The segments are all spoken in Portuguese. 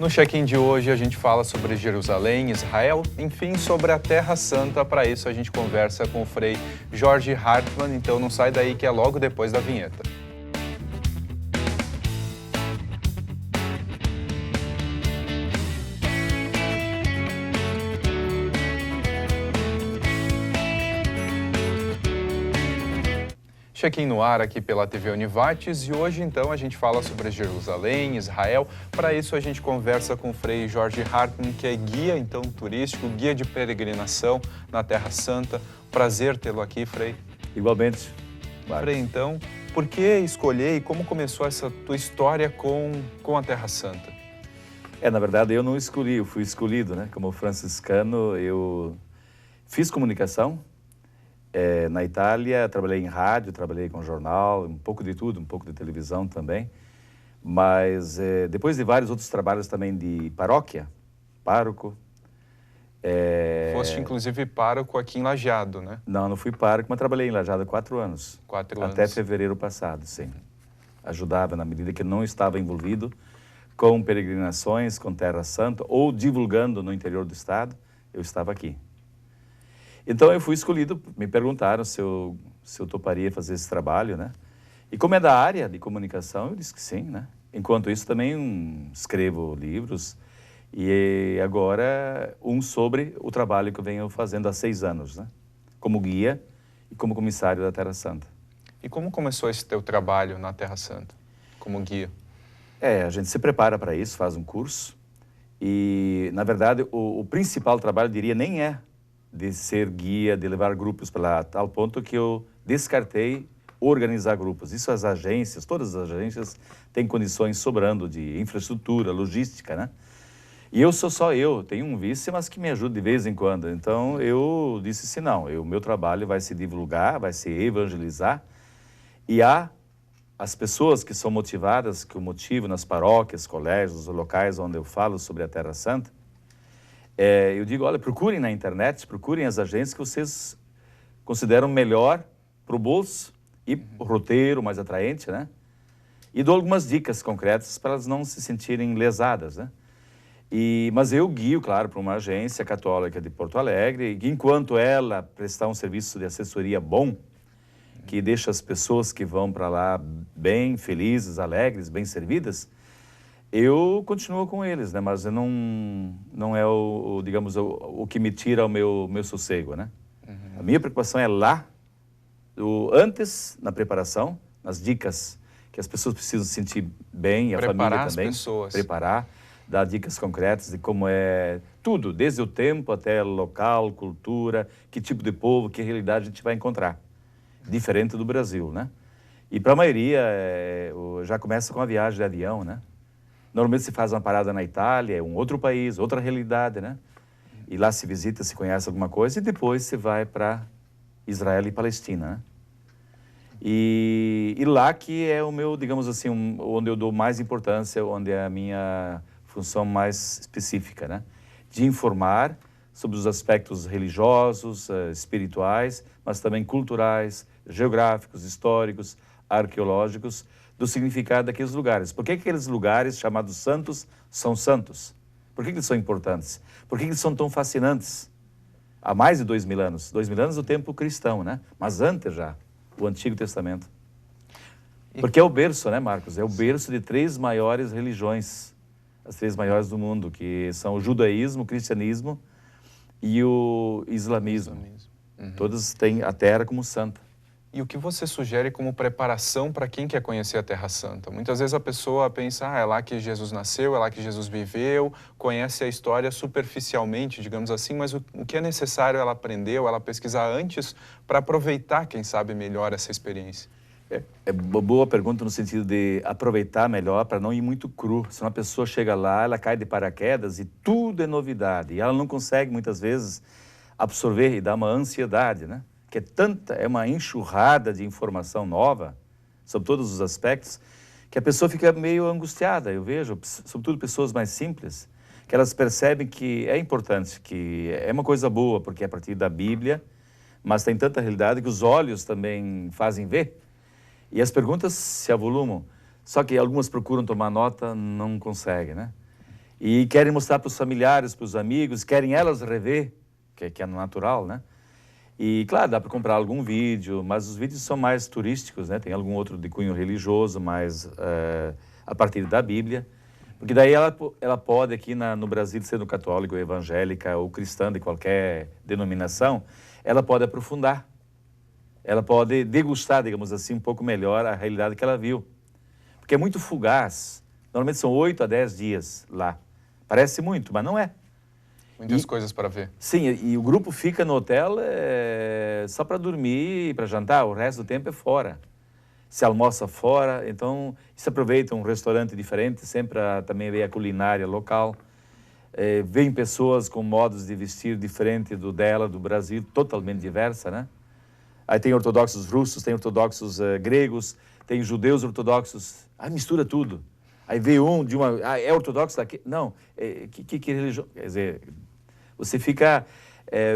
No check-in de hoje a gente fala sobre Jerusalém, Israel, enfim, sobre a Terra Santa. Para isso a gente conversa com o Frei Jorge Hartmann, então não sai daí que é logo depois da vinheta. Check-in no ar aqui pela TV Univates e hoje então a gente fala sobre Jerusalém, Israel. Para isso a gente conversa com o Frei Jorge Hartmann, que é guia então turístico, guia de peregrinação na Terra Santa. Prazer tê-lo aqui, Frei. Igualmente. Marcos. Frei, então, por que escolher e como começou essa tua história com a Terra Santa? Na verdade eu não escolhi, eu fui escolhido, né? Como franciscano, eu fiz comunicação. Na Itália, trabalhei em rádio, trabalhei com jornal, um pouco de tudo, um pouco de televisão também. Mas depois de vários outros trabalhos também de paróquia, pároco. Foste inclusive pároco aqui em Lajeado, né? Não fui pároco, mas trabalhei em Lajeado há 4 anos. 4 anos. Até fevereiro passado, sim. Ajudava na medida que não estava envolvido com peregrinações, com Terra Santa, ou divulgando no interior do estado, eu estava aqui. Então eu fui escolhido, me perguntaram se eu toparia fazer esse trabalho, né? E como é da área de comunicação, eu disse que sim, né? Enquanto isso também escrevo livros e agora sobre o trabalho que eu venho fazendo há 6 anos, né? Como guia e como comissário da Terra Santa. E como começou esse teu trabalho na Terra Santa, como guia? A gente se prepara para isso, faz um curso e, na verdade, o principal trabalho, eu diria, nem é de ser guia, de levar grupos para lá, a tal ponto que eu descartei organizar grupos. Isso as agências, todas as agências têm condições sobrando de infraestrutura, logística, né? E eu sou só eu, tenho um vice, mas que me ajuda de vez em quando. Então eu disse assim, não, o meu trabalho vai se divulgar, vai se evangelizar e as pessoas que são motivadas, que eu motivo nas paróquias, colégios, locais onde eu falo sobre a Terra Santa, eu digo, olha, procurem na internet, procurem as agências que vocês consideram melhor para o bolso e o roteiro mais atraente, né? E dou algumas dicas concretas para elas não se sentirem lesadas, né? Mas eu guio, claro, para uma agência católica de Porto Alegre, e enquanto ela prestar um serviço de assessoria bom, que deixa as pessoas que vão para lá bem felizes, alegres, bem servidas, eu continuo com eles, né? Mas não é digamos, o que me tira o meu sossego, né? Uhum. A minha preocupação é lá, antes, na preparação, nas dicas que as pessoas precisam se sentir bem, e a família também. Preparar, dar dicas concretas de como é tudo, desde o tempo até local, cultura, que tipo de povo, que realidade a gente vai encontrar. Diferente do Brasil, né? E para a maioria, já começa com a viagem de avião, né? Normalmente se faz uma parada na Itália, é um outro país, outra realidade, né? E lá se visita, se conhece alguma coisa e depois se vai para Israel e Palestina, né? E lá que é o meu, digamos assim, onde eu dou mais importância, onde é a minha função mais específica, né? De informar sobre os aspectos religiosos, espirituais, mas também culturais, geográficos, históricos, arqueológicos, do significado daqueles lugares. Por que aqueles lugares chamados santos são santos? Por que eles são importantes? Por que eles são tão fascinantes? Há mais de 2000 anos. 2000 anos do tempo cristão, né? Mas antes já, o Antigo Testamento. Porque é o berço, né, Marcos? É o berço de 3 maiores religiões, as 3 maiores do mundo, que são o judaísmo, o cristianismo e o islamismo. Uhum. Todos têm a terra como santa. E o que você sugere como preparação para quem quer conhecer a Terra Santa? Muitas vezes a pessoa pensa, é lá que Jesus nasceu, é lá que Jesus viveu, conhece a história superficialmente, digamos assim, mas o que é necessário ela aprender ou ela pesquisar antes para aproveitar, quem sabe, melhor essa experiência? É boa pergunta no sentido de aproveitar melhor para não ir muito cru. Se uma pessoa chega lá, ela cai de paraquedas e tudo é novidade. E ela não consegue, muitas vezes, absorver e dar uma ansiedade, né? Que é uma enxurrada de informação nova, sobre todos os aspectos, que a pessoa fica meio angustiada. Eu vejo, sobretudo pessoas mais simples, que elas percebem que é importante, que é uma coisa boa, porque é a partir da Bíblia, mas tem tanta realidade que os olhos também fazem ver. E as perguntas se avolumam, só que algumas procuram tomar nota, não conseguem, né? E querem mostrar para os familiares, para os amigos, querem elas rever, que é natural, né? E, claro, dá para comprar algum vídeo, mas os vídeos são mais turísticos, né? Tem algum outro de cunho religioso, mais a partir da Bíblia. Porque daí ela pode, aqui no Brasil, sendo católica, ou evangélica, ou cristã de qualquer denominação, ela pode aprofundar. Ela pode degustar, digamos assim, um pouco melhor a realidade que ela viu. Porque é muito fugaz. Normalmente são 8 a 10 dias lá. Parece muito, mas não é. Muitas coisas para ver. Sim, e o grupo fica no hotel só para dormir e para jantar, o resto do tempo é fora. Se almoça fora, então se aproveita um restaurante diferente, sempre também ver a culinária local. Vem pessoas com modos de vestir diferente do Brasil, totalmente diversa, né? Aí tem ortodoxos russos, tem ortodoxos gregos, tem judeus ortodoxos, aí mistura tudo. Aí vê é ortodoxo daqui? Não, que religião? Quer dizer, você fica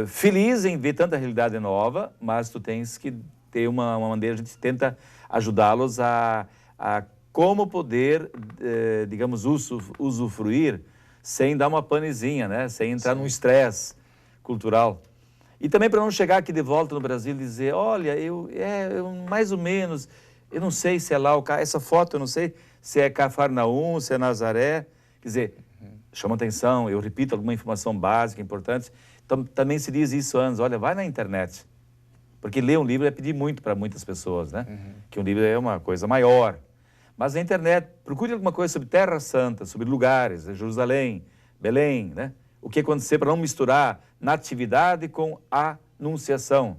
feliz em ver tanta realidade nova, mas tu tens que ter uma maneira, a gente tenta ajudá-los a como poder, digamos, usufruir sem dar uma panezinha, né? Sem entrar num estresse cultural. E também para não chegar aqui de volta no Brasil e dizer, olha, eu mais ou menos, eu não sei se é lá essa foto, eu não sei se é Cafarnaum, se é Nazaré. Quer dizer, chama atenção, eu repito alguma informação básica, importante. Então, também se diz isso antes, olha, vai na internet. Porque ler um livro é pedir muito para muitas pessoas, né? Que um livro é uma coisa maior. Mas na internet, procure alguma coisa sobre Terra Santa, sobre lugares, Jerusalém, Belém, né? O que aconteceu para não misturar natividade com anunciação,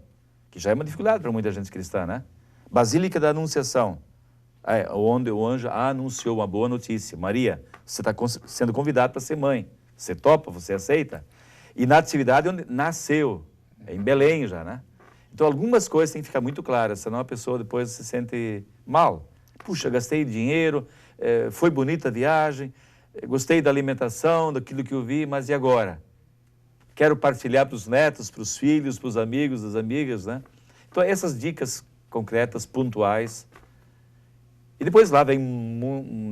que já é uma dificuldade para muita gente cristã, né? Basílica da Anunciação, onde o anjo anunciou uma boa notícia. Maria, você está sendo convidado para ser mãe. Você topa, você aceita? E natividade onde nasceu, em Belém já, né? Então, algumas coisas têm que ficar muito claras, senão a pessoa depois se sente mal. Puxa, gastei dinheiro, foi bonita a viagem, gostei da alimentação, daquilo que eu vi, mas e agora? Quero partilhar para os netos, para os filhos, para os amigos, das amigas, né? Então, essas dicas concretas, pontuais. E depois lá vem,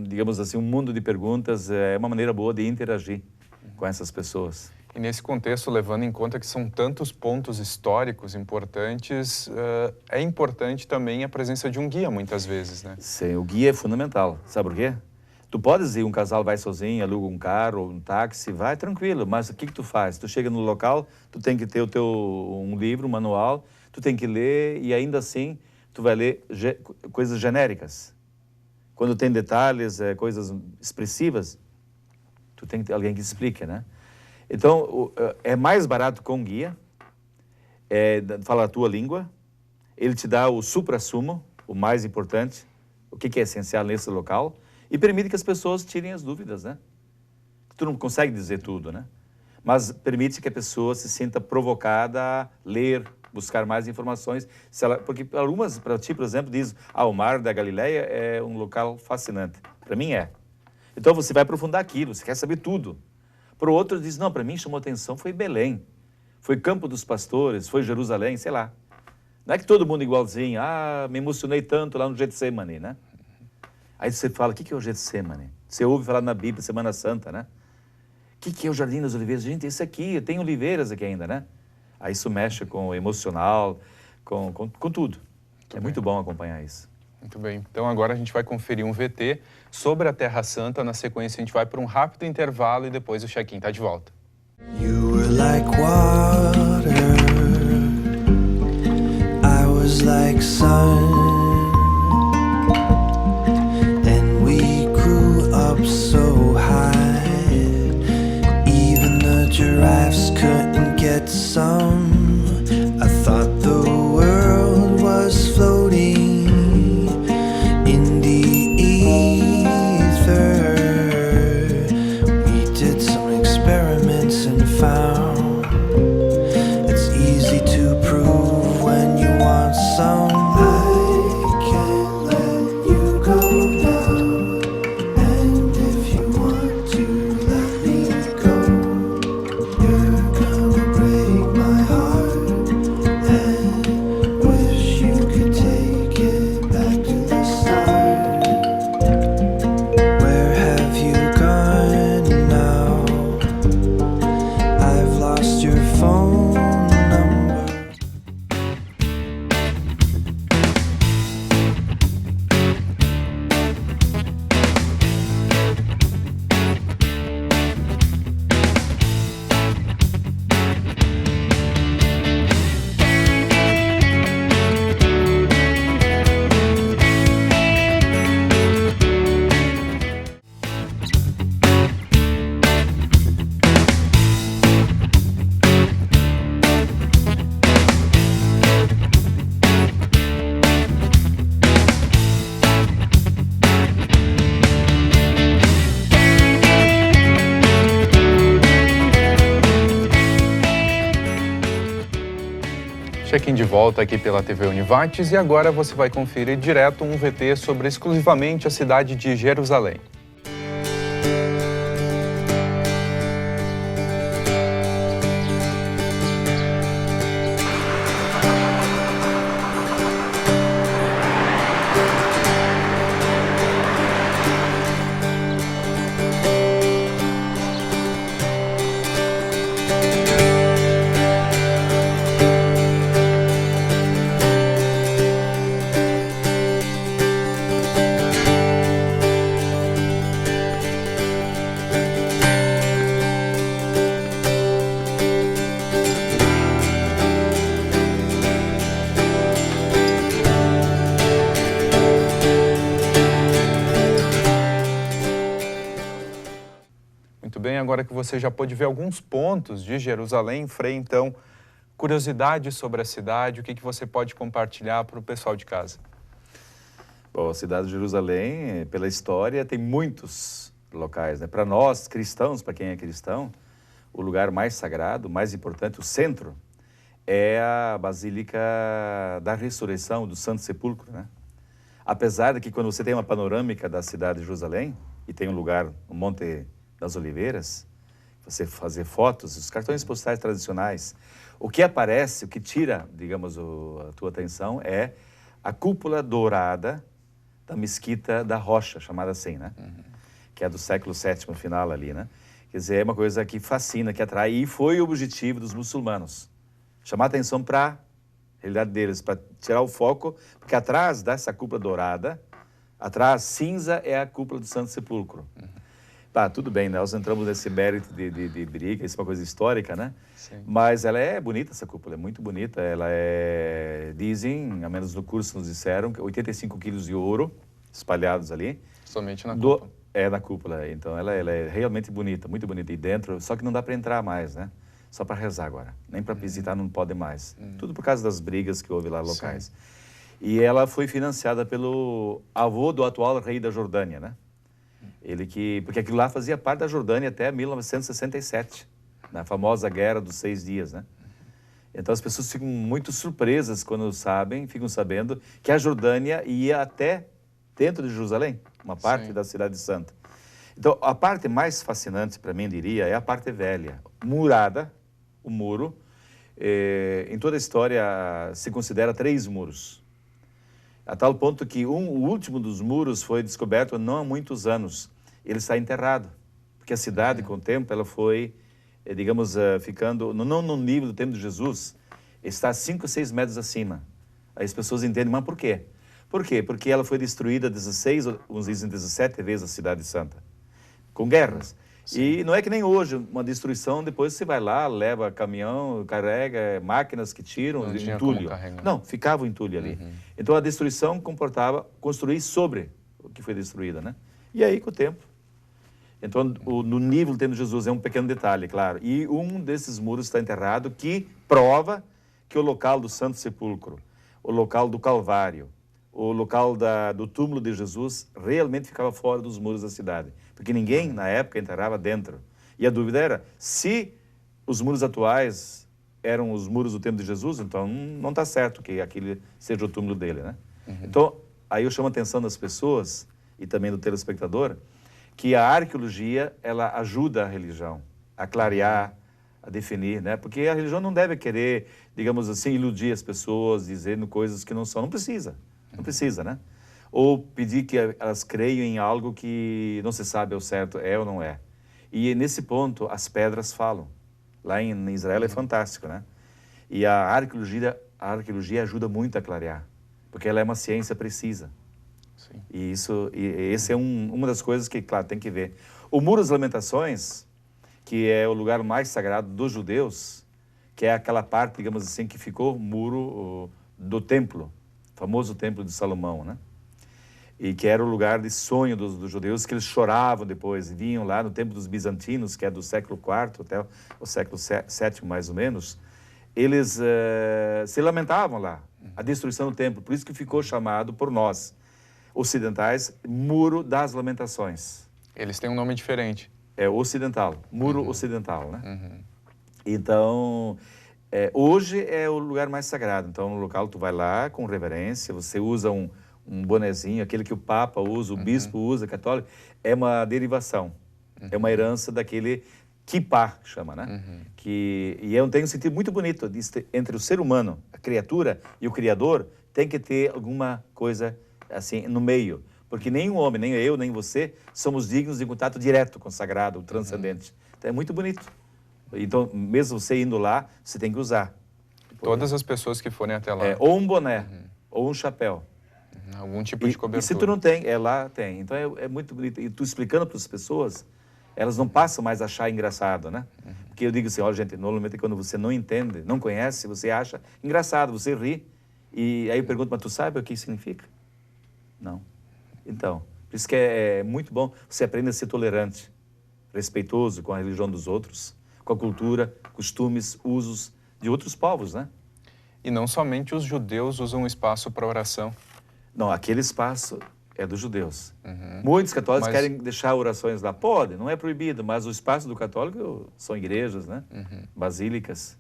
digamos assim, um mundo de perguntas, é uma maneira boa de interagir com essas pessoas. E nesse contexto, levando em conta que são tantos pontos históricos importantes, é importante também a presença de um guia, muitas vezes, né? Sim, o guia é fundamental. Sabe por quê? Tu podes ir, um casal vai sozinho, aluga um carro ou um táxi, vai tranquilo, mas o que tu faz? Tu chega no local, tu tem que ter um livro, um manual, tu tem que ler e ainda assim tu vai ler coisas genéricas. Quando tem detalhes, coisas expressivas, tu tem que ter alguém que explique, né? Então, é mais barato com guia, fala a tua língua, ele te dá o supra-sumo, o mais importante, o que é essencial nesse local, e permite que as pessoas tirem as dúvidas, né? Tu não consegue dizer tudo, né? Mas permite que a pessoa se sinta provocada a ler, buscar mais informações. Porque algumas, para ti, por exemplo, diz, o Mar da Galileia é um local fascinante. Para mim é. Então, você vai aprofundar aquilo, você quer saber tudo. Para o outro diz, não, para mim chamou atenção, foi Belém, foi Campo dos Pastores, foi Jerusalém, sei lá. Não é que todo mundo igualzinho, me emocionei tanto lá no Getsemane, né? Aí você fala, o que é o Getsemane? Você ouve falar na Bíblia, Semana Santa, né? O que é o Jardim das Oliveiras? Gente, esse aqui, tem oliveiras aqui ainda, né? Aí isso mexe com o emocional, com tudo. Muito bom acompanhar isso. Muito bem. Então agora a gente vai conferir um VT sobre a Terra Santa. Na sequência a gente vai para um rápido intervalo e depois o check-in está de volta. You were like water, I was like sun, and we grew up so high, even the giraffes couldn't get some. I thought the world was floating in the ether. We did some experiments and found it's easy to prove when you want some. I can't let you go now, and if you want to let me go, you're gonna break my heart. check-in de volta aqui pela TV Univates e agora você vai conferir direto um VT sobre exclusivamente a cidade de Jerusalém. Muito bem, agora que você já pôde ver alguns pontos de Jerusalém, Frei, então, curiosidades sobre a cidade, o que você pode compartilhar para o pessoal de casa? Bom, a cidade de Jerusalém, pela história, tem muitos locais, né? Para nós, cristãos, para quem é cristão, o lugar mais sagrado, mais importante, o centro, é a Basílica da Ressurreição, do Santo Sepulcro, né? Apesar de que quando você tem uma panorâmica da cidade de Jerusalém, e tem um lugar, o Monte das Oliveiras, você fazer fotos, os cartões postais tradicionais, o que aparece, o que tira, digamos, a tua atenção é a cúpula dourada da Mesquita da Rocha, chamada assim, né? Que é do século VII, final ali, né? Quer dizer, é uma coisa que fascina, que atrai, e foi o objetivo dos muçulmanos, chamar a atenção para a realidade deles, para tirar o foco, porque atrás dessa cúpula dourada, atrás cinza é a cúpula do Santo Sepulcro. Tá, tudo bem, né? Nós entramos nesse mérito de briga, isso é uma coisa histórica, né? Sim. Mas ela é bonita, essa cúpula, é muito bonita. Ela é, dizem, ao menos no curso nos disseram, 85 quilos de ouro espalhados ali. Somente na cúpula. É, na cúpula. Então, ela é realmente bonita, muito bonita. E dentro, só que não dá para entrar mais, né? Só para rezar agora. Nem para visitar não pode mais. Tudo por causa das brigas que houve lá locais. Sim. E ela foi financiada pelo avô do atual rei da Jordânia, né? Porque aquilo lá fazia parte da Jordânia até 1967, na famosa Guerra dos 6 Dias, né? Então as pessoas ficam muito surpresas quando ficam sabendo que a Jordânia ia até dentro de Jerusalém, uma parte da Cidade Santa. Então a parte mais fascinante para mim, diria, é a parte velha, murada, o muro. Em toda a história se considera 3 muros. A tal ponto que o último dos muros foi descoberto não há muitos anos. Ele está enterrado, porque a cidade, com o tempo, ela foi, digamos, ficando, não no nível do tempo de Jesus, está 5 ou 6 metros acima. Aí as pessoas entendem, mas por quê? Por quê? Porque ela foi destruída 16, uns dizem 17 vezes a Cidade Santa, com guerras. Sim. E não é que nem hoje, uma destruição, depois você vai lá, leva caminhão, carrega, máquinas que tiram, entulho. Não, ficava o entulho ali. Então a destruição comportava construir sobre o que foi destruída, né? E aí, com o tempo. Então, no nível do tempo de Jesus é um pequeno detalhe, claro. E um desses muros está enterrado, que prova que o local do Santo Sepulcro, o local do Calvário, o local do túmulo de Jesus realmente ficava fora dos muros da cidade. Porque ninguém, na época, enterrava dentro. E a dúvida era, se os muros atuais eram os muros do tempo de Jesus, então não está certo que aquele seja o túmulo dele, né? Então, aí eu chamo a atenção das pessoas, e também do telespectador, que a arqueologia, ela ajuda a religião a clarear, a definir, né? Porque a religião não deve querer, digamos assim, iludir as pessoas, dizendo coisas que não são. Não precisa, não precisa, né? Ou pedir que elas creiam em algo que não se sabe ao certo é ou não é. E nesse ponto, as pedras falam. Lá em Israel é fantástico, né? E a arqueologia ajuda muito a clarear, porque ela é uma ciência precisa. Sim. E esse é uma das coisas que, claro, tem que ver. O Muro das Lamentações, que é o lugar mais sagrado dos judeus, que é aquela parte, digamos assim, que ficou muro do templo, o famoso templo de Salomão, né? E que era o lugar de sonho dos judeus, que eles choravam depois, vinham lá no tempo dos bizantinos, que é do século IV até o século VII, mais ou menos, eles se lamentavam lá, a destruição do templo, por isso que ficou chamado por nós, ocidentais, Muro das Lamentações. Eles têm um nome diferente. É ocidental, Muro Ocidental, né? Então, Hoje é o lugar mais sagrado. Então, no local, tu vai lá com reverência, você usa um bonezinho, aquele que o Papa usa, o bispo usa, católico. É uma derivação. É uma herança daquele kippah, chama, né? E tem um sentido muito bonito entre o ser humano, a criatura e o Criador, tem que ter alguma coisa assim no meio. Porque nem o homem, nem eu, nem você, somos dignos de contato direto com o sagrado, o transcendente. Então é muito bonito. Então, mesmo você indo lá, você tem que usar. Todas as pessoas que forem até lá. Ou um boné, ou um chapéu. Algum tipo de cobertura. E se tu não tem, lá tem. Então é muito bonito. E tu explicando para as pessoas, elas não passam mais a achar engraçado, né? Porque eu digo assim, olha gente, normalmente quando você não entende, não conhece, você acha engraçado, você ri. E aí eu pergunto, mas tu sabe o que significa? Não. Então, por isso que é muito bom, você aprende a ser tolerante, respeitoso com a religião dos outros, com a cultura, costumes, usos de outros povos, né? E não somente os judeus usam o espaço para oração. Não, aquele espaço é dos judeus. Muitos católicos querem deixar orações lá. Pode, não é proibido, mas o espaço do católico são igrejas, né? Basílicas.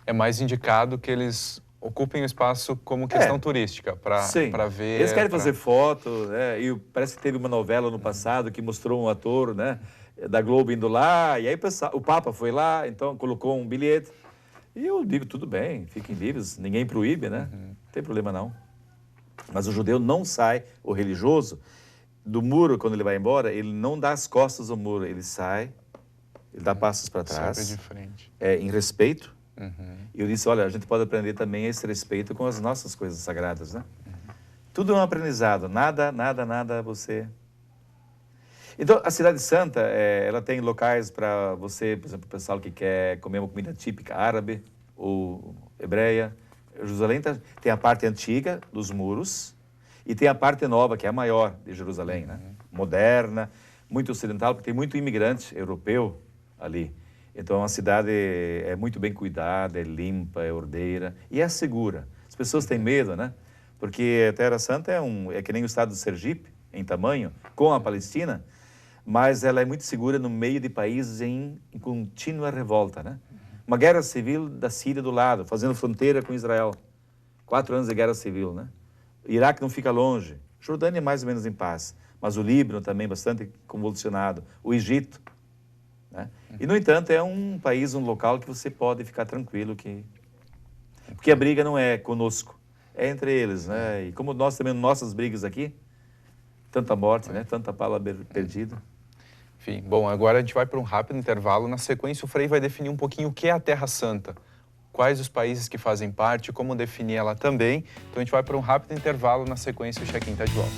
É mais indicado que eles ocupem o espaço como questão turística, para ver... Eles querem fazer foto, né? E parece que teve uma novela no passado que mostrou um ator, né, da Globo indo lá, e aí o Papa foi lá, então colocou um bilhete. E eu digo, tudo bem, fiquem livres, ninguém proíbe, né? Não tem problema não. Mas o judeu não sai, o religioso, do muro, quando ele vai embora, ele não dá as costas ao muro, ele sai, ele dá passos para trás. Sempre de frente. Em respeito. E eu disse, olha, a gente pode aprender também esse respeito com as nossas coisas sagradas, né? Tudo é um aprendizado, nada você... Então, a Cidade Santa, ela tem locais para você, por exemplo, o pessoal que quer comer uma comida típica árabe ou hebreia. Jerusalém tem a parte antiga dos muros e tem a parte nova, que é a maior de Jerusalém, né? Moderna, muito ocidental, porque tem muito imigrante europeu ali. Então, é uma cidade é muito bem cuidada, é limpa, é ordeira e é segura. As pessoas têm medo, né? Porque a Terra Santa é que nem o estado do Sergipe, em tamanho, com a Palestina, mas ela é muito segura no meio de países em contínua revolta, né? Uma guerra civil da Síria do lado, fazendo fronteira com Israel. 4 anos de guerra civil, né? O Iraque não fica longe. Jordânia é mais ou menos em paz, mas o Líbano também bastante convulsionado. O Egito, né? E, no entanto, é um país, um local que você pode ficar tranquilo, porque a briga não é conosco, é entre eles, né? E como nós também, nossas brigas aqui, tanta morte, né? Tanta bala perdida. Enfim, bom, agora a gente vai para um rápido intervalo. Na sequência, o Frei vai definir um pouquinho o que é a Terra Santa, quais os países que fazem parte, como definir ela também. Então a gente vai para um rápido intervalo, na sequência o Check-in está de volta.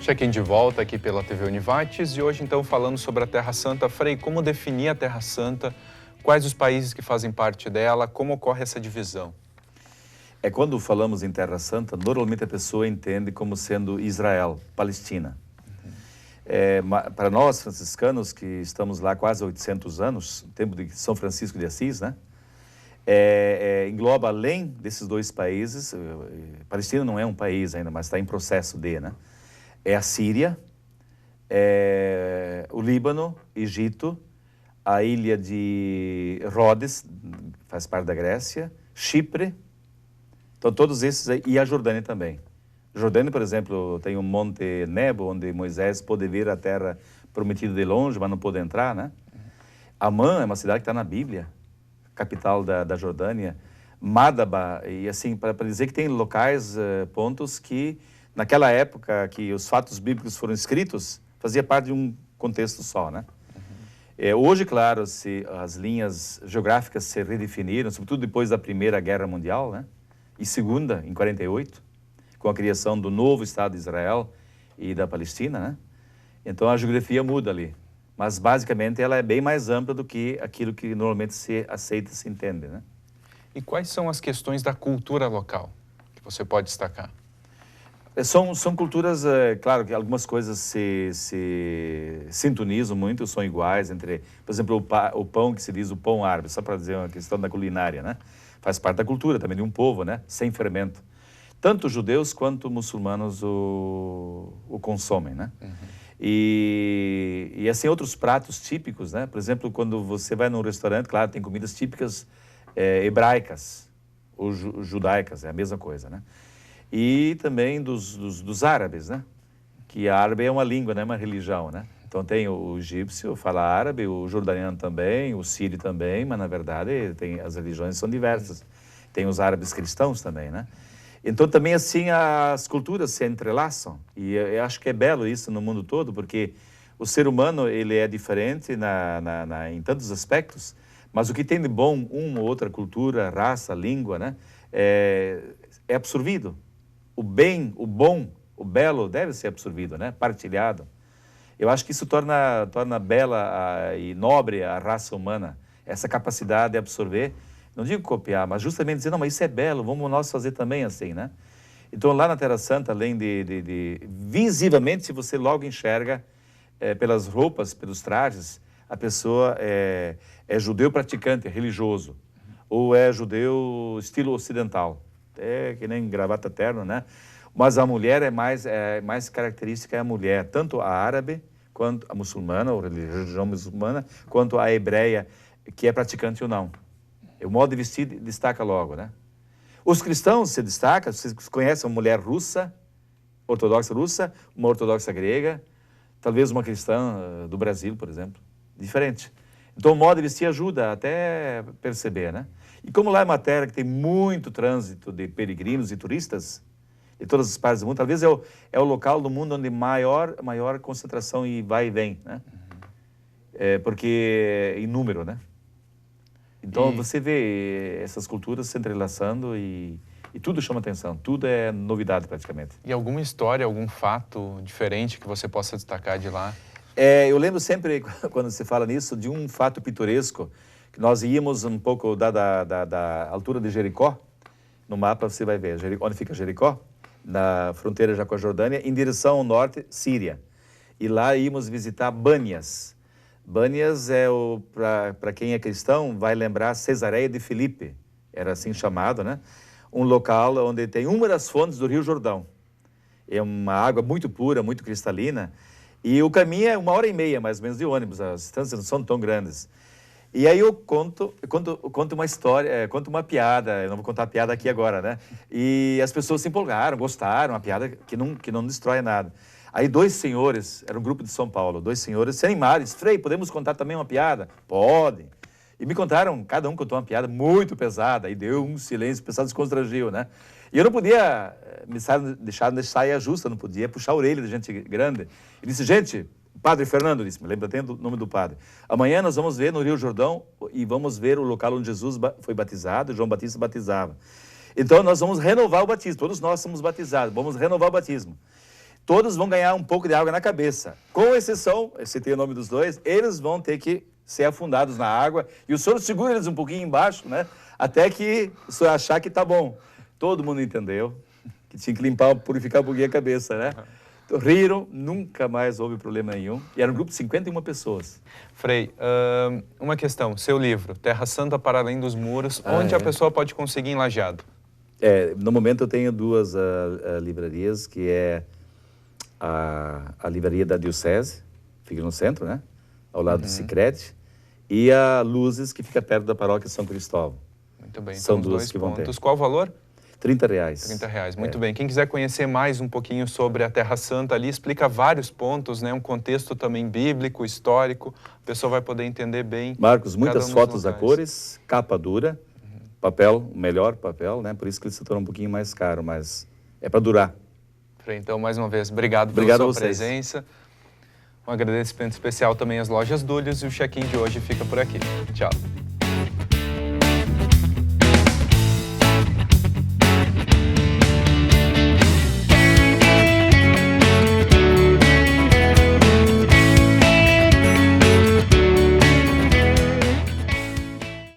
Check-in de volta aqui pela TV Univates e hoje então falando sobre a Terra Santa. Frei, como definir a Terra Santa, quais os países que fazem parte dela, como ocorre essa divisão? Quando falamos em Terra Santa, normalmente a pessoa entende como sendo Israel, Palestina. Para nós, franciscanos, que estamos lá quase 800 anos, no tempo de São Francisco de Assis, né? Engloba além desses 2 países, Palestina não é um país ainda, mas está em processo de, né? É a Síria, o Líbano, Egito, a ilha de Rhodes, faz parte da Grécia, Chipre, então todos esses aí, e a Jordânia também. Jordânia, por exemplo, tem um Monte Nebo, onde Moisés pôde ver a terra prometida de longe, mas não pôde entrar, né? Amã é uma cidade que está na Bíblia, capital da Jordânia. Madaba, e assim, para dizer que tem locais, pontos que, naquela época que os fatos bíblicos foram escritos, fazia parte de um contexto só, né? Hoje, claro, as linhas geográficas se redefiniram, sobretudo depois da Primeira Guerra Mundial, né? E Segunda, em 48, com a criação do novo Estado de Israel e da Palestina, né? Então a geografia muda ali. Mas, basicamente, ela é bem mais ampla do que aquilo que normalmente se aceita, se entende, né? E quais são as questões da cultura local que você pode destacar? São culturas, claro que algumas coisas se sintonizam muito, são iguais entre, por exemplo, o pão que se diz o pão árabe, só para dizer uma questão da culinária, né? Faz parte da cultura também de um povo, né? Sem fermento. Tanto judeus quanto muçulmanos o consomem, né? Uhum. E assim, outros pratos típicos, né? Por exemplo, quando você vai num restaurante, claro, tem comidas típicas hebraicas ou judaicas, é a mesma coisa, né? E também dos árabes, né? Que árabe é uma língua, né? Uma religião, né? Então tem o egípcio, fala árabe, o jordaniano também, o sírio também, mas na verdade as religiões são diversas. Tem os árabes cristãos também, né? Então também assim as culturas se entrelaçam e eu acho que é belo isso no mundo todo, porque o ser humano ele é diferente em tantos aspectos, mas o que tem de bom uma ou outra cultura, raça, língua, né? É absorvido. O bem, o bom, o belo deve ser absorvido, né? Partilhado. Eu acho que isso torna bela e nobre a raça humana, essa capacidade de absorver, não digo copiar, mas justamente dizer, não, mas isso é belo, vamos nós fazer também assim, né? Então lá na Terra Santa, além visivelmente, se você logo enxerga pelas roupas, pelos trajes, a pessoa é judeu praticante, é religioso, ou é judeu estilo ocidental. É que nem gravata terno, né? Mas a mulher mais característica é a mulher, tanto a árabe, quanto a muçulmana, ou religião muçulmana, quanto a hebreia, que é praticante ou não. O modo de vestir destaca logo, né? Os cristãos se destacam, vocês conhecem uma mulher russa, ortodoxa russa, uma ortodoxa grega, talvez uma cristã do Brasil, por exemplo, diferente. Então o modo de vestir ajuda até perceber, né? E como lá é uma terra que tem muito trânsito de peregrinos e turistas, de todas as partes do mundo, talvez é o local do mundo onde maior concentração e vai e vem, né? Porque em número, né? Então você vê essas culturas se entrelaçando e tudo chama atenção, tudo é novidade praticamente. E alguma história, algum fato diferente que você possa destacar de lá? Eu lembro sempre, quando se fala nisso, de um fato pitoresco, que nós íamos um pouco da altura de Jericó, no mapa você vai ver onde fica Jericó, na fronteira já com a Jordânia, em direção ao norte, Síria. E lá íamos visitar Bânias. Bânias para quem é cristão, vai lembrar Cesareia de Filipe, era assim chamado, né? Um local onde tem uma das fontes do Rio Jordão. É uma água muito pura, muito cristalina, e o caminho é 1h30, mais ou menos, de ônibus, as distâncias não são tão grandes. E aí eu conto uma história, conto uma piada, eu não vou contar a piada aqui agora, né? E as pessoas se empolgaram, gostaram, uma piada que não destrói nada. Aí 2 senhores, era um grupo de São Paulo, 2 senhores se animaram, disse, Frei, podemos contar também uma piada? Podem. E me contaram, cada um contou uma piada muito pesada, e deu um silêncio, o pessoal se constrangiu, né? E eu não podia deixar de saia justa, não podia puxar a orelha de gente grande. E disse, gente, o padre Fernando disse, me lembro até do nome do padre, amanhã nós vamos ver no Rio Jordão e vamos ver o local onde Jesus foi batizado, João Batista batizava. Então nós vamos renovar o batismo, todos nós somos batizados, vamos renovar o batismo. Todos vão ganhar um pouco de água na cabeça, com exceção, eu citei o nome dos 2, eles vão ter que ser afundados na água e o senhor segura eles um pouquinho embaixo, né? Até que o senhor achar que tá bom. Todo mundo entendeu que tinha que purificar um pouquinho a cabeça, né? Então, riram, nunca mais houve problema nenhum. E era um grupo de 51 pessoas. Frei, uma questão, seu livro, Terra Santa para Além dos Muros, onde a pessoa pode conseguir em Lajeado? No momento eu tenho 2 livrarias, que é a livraria da Diocese, fica no centro, né? Ao lado do Sicredi, e a Luzes, que fica perto da paróquia São Cristóvão. Muito bem, São então 2 que vão ter. Qual o valor? R$30. R$30, muito bem. Quem quiser conhecer mais um pouquinho sobre a Terra Santa ali, explica vários pontos, né? Um contexto também bíblico, histórico, a pessoa vai poder entender bem. Marcos, muitas fotos a cores, capa dura, papel, melhor papel, né? Por isso que ele se torna um pouquinho mais caro, mas é para durar. Frei, então, mais uma vez, obrigado pela sua presença. Um agradecimento especial também às lojas Dúlios e o check-in de hoje fica por aqui. Tchau!